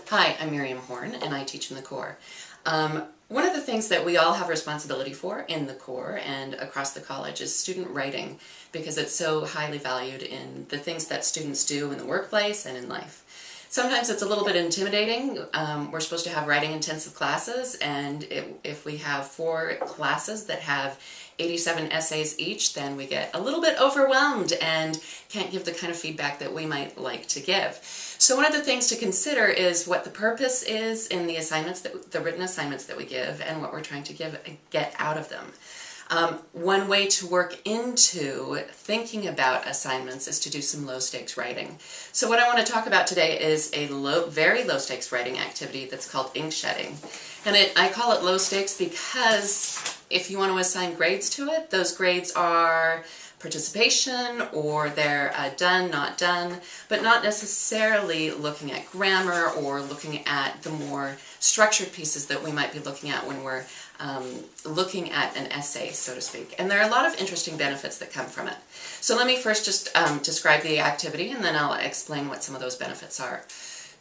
Hi, I'm Miriam Horne, and I teach in the Corps. One of the things that we all have responsibility for in the Corps and across the college is student writing, because it's so highly valued in the things that students do in the workplace and in life. Sometimes it's a little bit intimidating. We're supposed to have writing intensive classes, and if we have 4 classes that have 87 essays each, then we get a little bit overwhelmed and can't give the kind of feedback that we might like to give. So one of the things to consider is what the purpose is in the assignments, the written assignments that we give, and what we're trying to get out of them. One way to work into thinking about assignments is to do some low-stakes writing. So what I want to talk about today is a very low-stakes writing activity that's called ink shedding. And I call it low-stakes because if you want to assign grades to it, those grades are participation, or they're done, not done, but not necessarily looking at grammar or looking at the more structured pieces that we might be looking at when we're looking at an essay, so to speak. And there are a lot of interesting benefits that come from it. So let me first just describe the activity, and then I'll explain what some of those benefits are.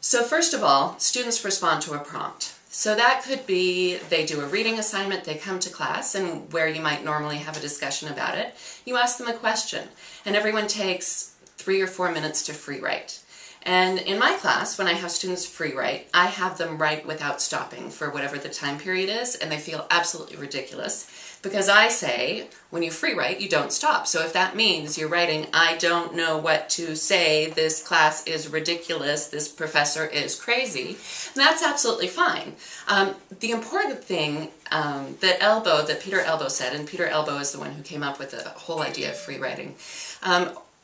So first of all, students respond to a prompt. So that could be they do a reading assignment, they come to class, and where you might normally have a discussion about it, you ask them a question, and everyone takes 3 or 4 minutes to free write. And in my class, when I have students free write, I have them write without stopping for whatever the time period is, and they feel absolutely ridiculous because I say, when you free write, you don't stop. So if that means you're writing, I don't know what to say, this class is ridiculous, this professor is crazy, that's absolutely fine. The important thing that Peter Elbow said, and Peter Elbow is the one who came up with the whole idea of free writing,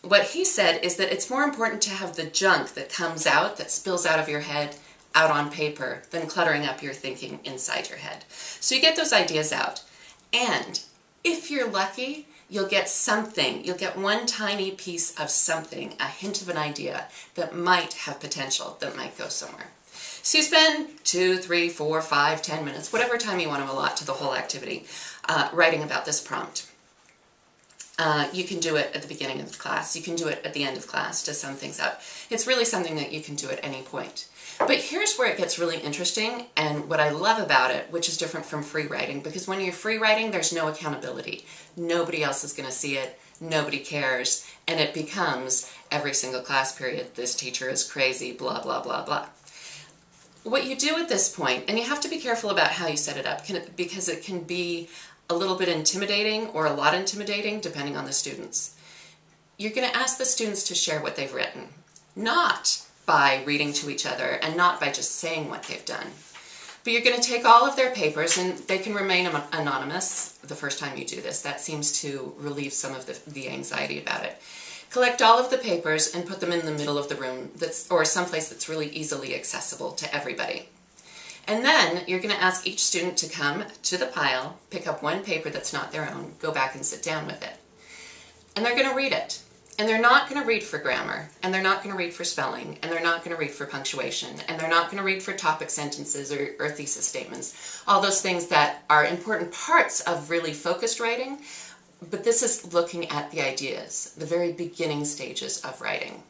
what he said is that it's more important to have the junk that comes out, that spills out of your head, out on paper, than cluttering up your thinking inside your head. So you get those ideas out. And if you're lucky, you'll get something. You'll get one tiny piece of something, a hint of an idea that might have potential, that might go somewhere. So you spend 2, 3, 4, 5, 10 minutes, whatever time you want to allot to the whole activity, writing about this prompt. You can do it at the beginning of the class. You can do it at the end of class to sum things up. It's really something that you can do at any point. But here's where it gets really interesting, and what I love about it, which is different from free writing, because when you're free writing, there's no accountability. Nobody else is going to see it. Nobody cares. And it becomes, every single class period, this teacher is crazy, blah, blah, blah, blah. What you do at this point, and you have to be careful about how you set it up, because it can be a little bit intimidating or a lot intimidating depending on the students. You're going to ask the students to share what they've written, not by reading to each other and not by just saying what they've done. But you're going to take all of their papers, and they can remain anonymous the first time you do this. That seems to relieve some of the anxiety about it. Collect all of the papers and put them in the middle of the room, or someplace that's really easily accessible to everybody. And then you're going to ask each student to come to the pile, pick up one paper that's not their own, go back and sit down with it. And they're going to read it. And they're not going to read for grammar, and they're not going to read for spelling, and they're not going to read for punctuation, and they're not going to read for topic sentences or thesis statements. All those things that are important parts of really focused writing, but this is looking at the ideas, the very beginning stages of writing.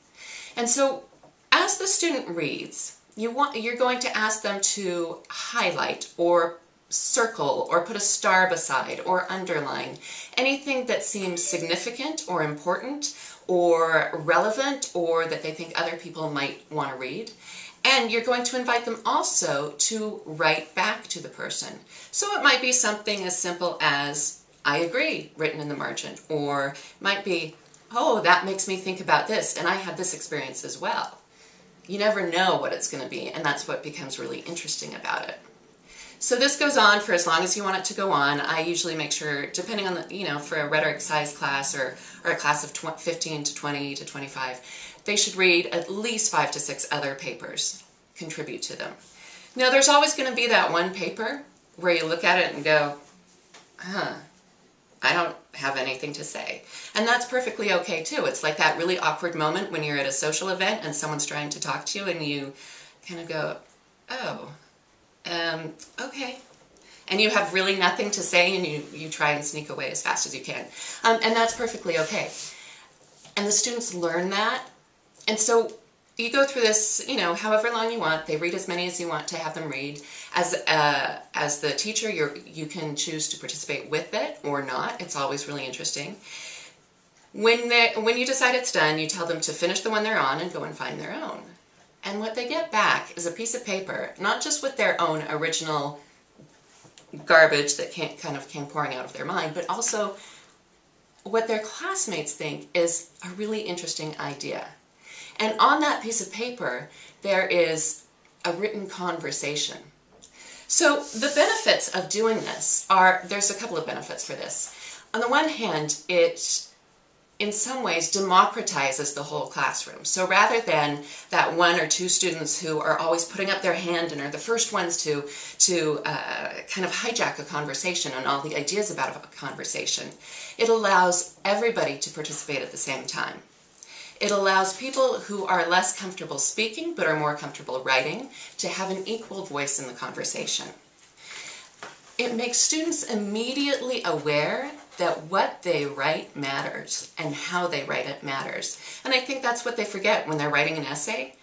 And so as the student reads, you're going to ask them to highlight or circle or put a star beside or underline anything that seems significant or important or relevant or that they think other people might want to read. And you're going to invite them also to write back to the person. So it might be something as simple as, I agree, written in the margin, or it might be, oh, that makes me think about this, and I had this experience as well. You never know what it's going to be, and that's what becomes really interesting about it. So this goes on for as long as you want it to go on. I usually make sure, depending on the, for a rhetoric size class or a class of 15 to 20 to 25, they should read at least 5 to 6 other papers, contribute to them. Now there's always going to be that one paper where you look at it and go, I don't have anything to say. And that's perfectly okay too. It's like that really awkward moment when you're at a social event and someone's trying to talk to you and you kind of go, oh, okay. And you have really nothing to say and you try and sneak away as fast as you can. And that's perfectly okay. And the students learn that. And so you go through this, however long you want. They read as many as you want to have them read. As the teacher, you can choose to participate with it or not. It's always really interesting. When you decide it's done, you tell them to finish the one they're on and go and find their own. And what they get back is a piece of paper, not just with their own original garbage that came pouring out of their mind, but also what their classmates think is a really interesting idea. And on that piece of paper, there is a written conversation. So the benefits of doing this there's a couple of benefits for this. On the one hand, it in some ways democratizes the whole classroom. So rather than that one or two students who are always putting up their hand and are the first ones to kind of hijack a conversation and all the ideas about a conversation, it allows everybody to participate at the same time. It allows people who are less comfortable speaking but are more comfortable writing to have an equal voice in the conversation. It makes students immediately aware that what they write matters and how they write it matters. And I think that's what they forget when they're writing an essay.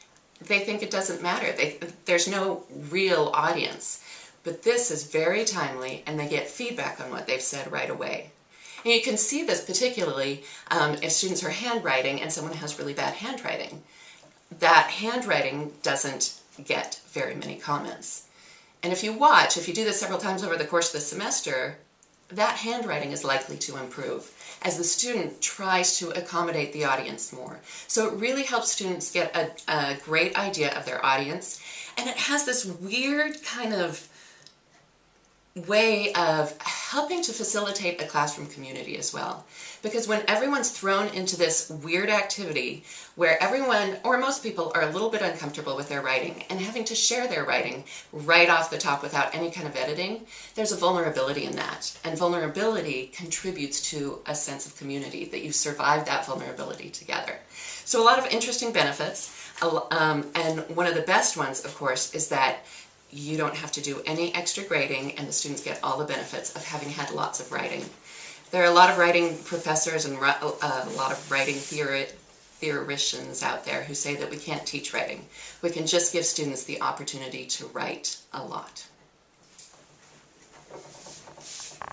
They think it doesn't matter. There's no real audience. But this is very timely, and they get feedback on what they've said right away. And you can see this particularly if students are handwriting and someone has really bad handwriting. That handwriting doesn't get very many comments. And if you do this several times over the course of the semester, that handwriting is likely to improve as the student tries to accommodate the audience more. So it really helps students get a great idea of their audience, and it has this weird kind of way of helping to facilitate a classroom community as well. Because when everyone's thrown into this weird activity where everyone, or most people, are a little bit uncomfortable with their writing and having to share their writing right off the top without any kind of editing, there's a vulnerability in that. And vulnerability contributes to a sense of community, that you survived that vulnerability together. So a lot of interesting benefits. And one of the best ones, of course, is that you don't have to do any extra grading, and the students get all the benefits of having had lots of writing. There are a lot of writing professors and a lot of writing theoreticians out there who say that we can't teach writing. We can just give students the opportunity to write a lot.